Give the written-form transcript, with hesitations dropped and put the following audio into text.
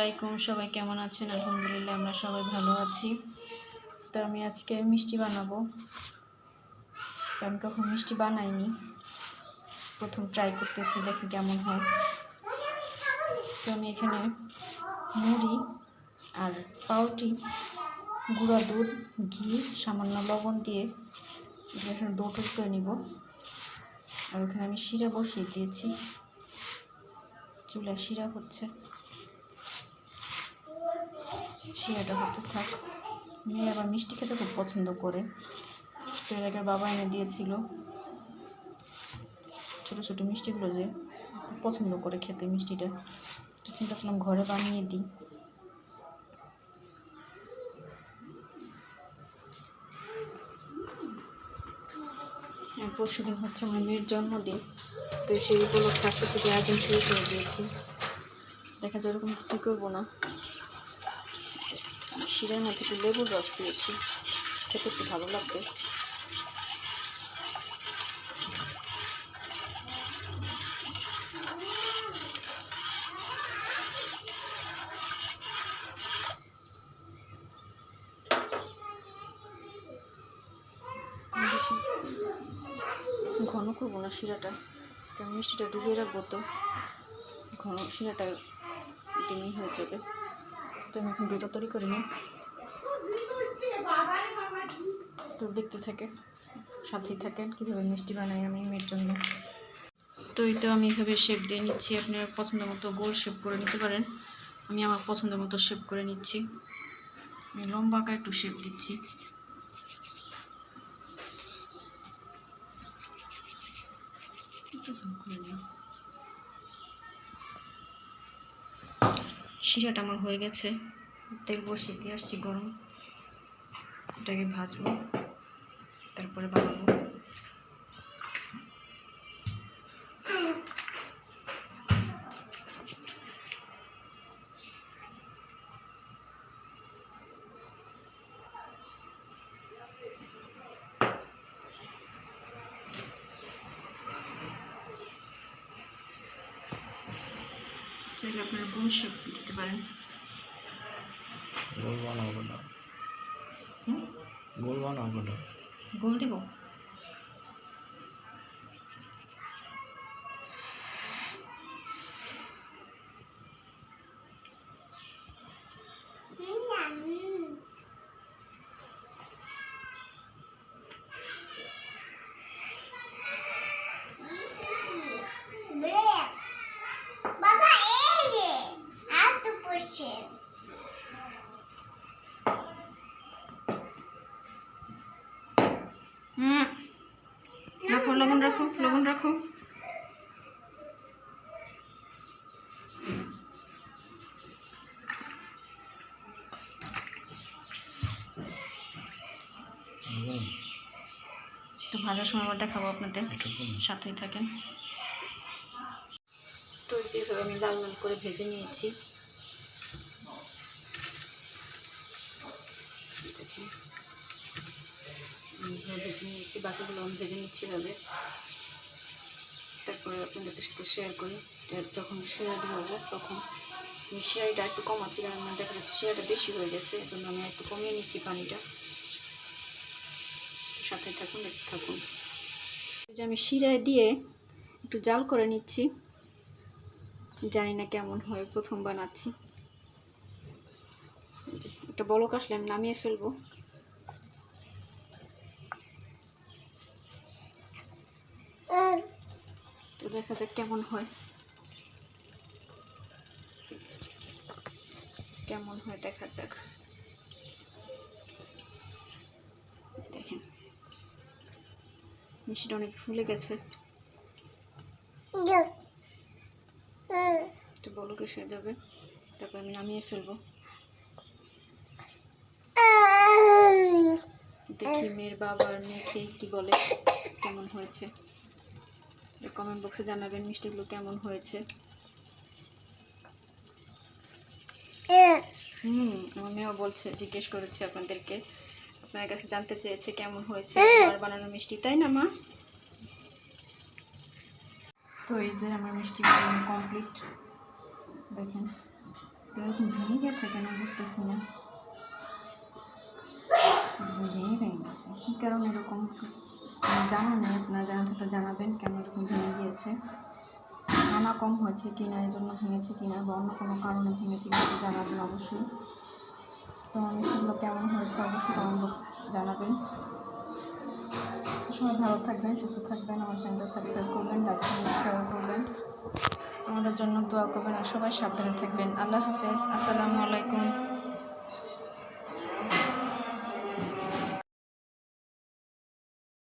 আলাইকুম, সবাই কেমন আছেন? আলহামদুলিল্লাহ আমরা সবাই ভালো আছি। তো আমি আজকে মিষ্টি বানাবো। তো আমি কখন মিষ্টি বানাইনি, প্রথম ট্রাই করতেছি, দেখি কেমন হয়। তো আমি এখানে মুড়ি আর পাউরুটি, গুঁড়া দুধ, ঘি, সামান্য লবণ দিয়ে এখানে ডো তৈরি করে নিব। আর ওখানে আমি শিরা বসিয়ে দিয়েছি, চুলায় শিরা হচ্ছে, শিরাটা হতে থাক। মেয়ে আবার মিষ্টি খেতে খুব পছন্দ করে, তো এর আগে বাবা এনে দিয়েছিল ছোটো ছোটো মিষ্টিগুলো, যে খুব পছন্দ করে খেতে মিষ্টিটা। তো চিন্তা করলাম ঘরে বানিয়ে দিই। পরশু দিন হচ্ছে আমার মেয়ের জন্মদিন, তো সেই উপলক্ষে আজকে থেকে আয়োজন শুরু করে দিয়েছি। দেখা যায় ওরকম কিছুই করবো না, শিরার মধ্যে একটু লেবুর রস দিয়েছি, খেতে একটু ভালো লাগবে। বেশি ঘন করবো না শিরাটা, কারণ মিষ্টিটা ডুবিয়ে রাখবো, তো ঘন শিরাটা ডিমই হয়ে যাবে। তো আমি এখন ডোটা তৈরি করে নিই। তো দেখতে থাকে, সাথেই থাকেন কীভাবে মিষ্টি বানাই আমি মেয়ের জন্য। তো এই তো আমি এভাবে শেপ দিয়ে নিচ্ছি, আপনার পছন্দ মতো গোল শেপ করে নিতে পারেন। আমি আমার পছন্দ মতো শেপ করে নিচ্ছি। আমি লম্বা আকার একটু শেপ দিচ্ছি। শিরাটা আমার হয়ে গেছে, তেল বসিয়ে দিয়ে আসছি গরম, এটাকে ভাজবো, তারপরে বানাবো। চাইলে আপনারা গোল শেপ দিতে পারেন। গোল বানাবো না, গোল বানাবো না, গোল দিব। রাখো, লবণ রাখো, লবণ রাখো। তো ভাজার সময় আবার দেখাবো আপনাদের, সাথেই থাকেন। তো যেভাবে আমি লাল লাল করে ভেজে নিয়েছি, দেখুন ভেজে নিয়েছি, বাকিগুলো আমি ভেজে নিচ্ছি ভাবে। তারপরে আপনাদের সাথে শেয়ার করি, যখন শিরাটা হবো তখন আমি শিরাটা একটু কমাচ্ছি, কারণ দেখা যাচ্ছে শিরাটা বেশি হয়ে গেছে, এই জন্য আমি একটু কমিয়ে নিচ্ছি পানিটা। সাথে থাকুন, দেখতে থাকুন। এই যে আমি শিরায় দিয়ে একটু জাল করে নিচ্ছি, জানি না কেমন হয়, প্রথম বানাচ্ছি। একটা বলক আসলে আমি নামিয়ে ফেলবো। তো দেখা যাক কেমন হয়, কেমন হয় দেখা যাক। দেখেন মিষ্টিটা অনেক ফুলে গেছে, একটু বলক এসে যাবে, তারপর আমি নামিয়ে ফেলবো। দেখি মেয়ের বাবা আর মেয়ে খেয়ে কি বলে, কেমন হয়েছে। কমেন্ট বক্সে জানাবেন মিষ্টিগুলো কেমন হয়েছে। আমার মেয়েও বলছে, জিজ্ঞেস করেছে আপনাদেরকে, আপনার কাছে জানতে চেয়েছে কেমন হয়েছে আমার বানানো মিষ্টি, তাই না মা? তো এই যে আমার মিষ্টি বানানো কমপ্লিট, দেখেন। তো এরকম ভেঙে গেছে কেন বুঝতেছি না, ভেঙে গেছে কী কারণে এরকম জানা নেই, আপনারা জানা থাকলে জানাবেন কেন এরকম ভেঙে গিয়েছে। ছানা কম হয়েছে কিনা, এই জন্য ভেঙেছে কিনা, বা অন্য কোনো কারণে ভেঙেছে কিনা জানাবেন অবশ্যই। তো মিষ্টিগুলো কেমন হয়েছে অবশ্যই কমেন্ট বক্স জানাবেন। তো সবাই ভালো থাকবেন, সুস্থ থাকবেন, আমার চ্যানেলটা সাবস্ক্রাইব করবেন, লাইক করবেন, শেয়ার করবেন, আমাদের জন্য দোয়া করবেন, আর সবাই সাবধানে থাকবেন। আল্লাহ হাফেজ, আসসালামু আলাইকুম।